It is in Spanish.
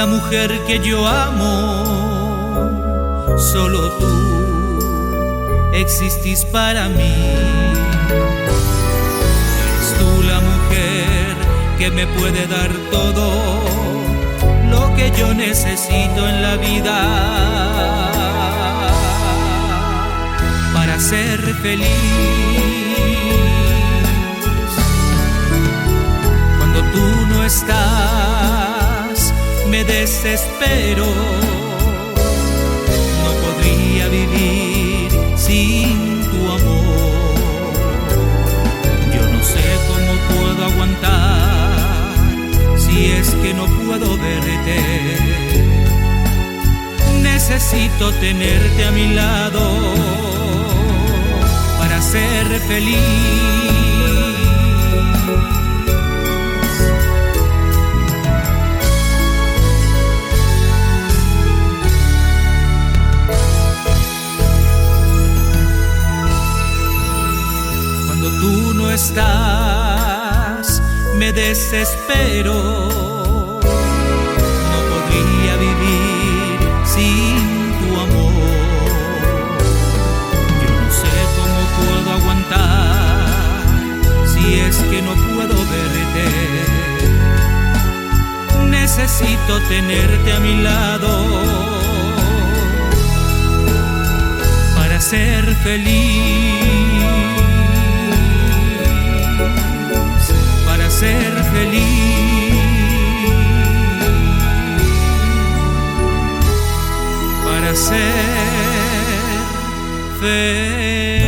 la mujer que yo amo, solo tú existís para mí. Eres tú la mujer que me puede dar todo lo que yo necesito en la vida para ser feliz. Cuando tú no estás, me desespero. No podría vivir sin tu amor. Yo no sé cómo puedo aguantar si es que no puedo verte. Necesito tenerte a mi lado para ser feliz. Cuando tú no estás, me desespero. No podría vivir sin tu amor. Yo no sé cómo puedo aguantar si es que no puedo verte. Necesito tenerte a mi lado para ser feliz. Para ser feliz, para ser feliz.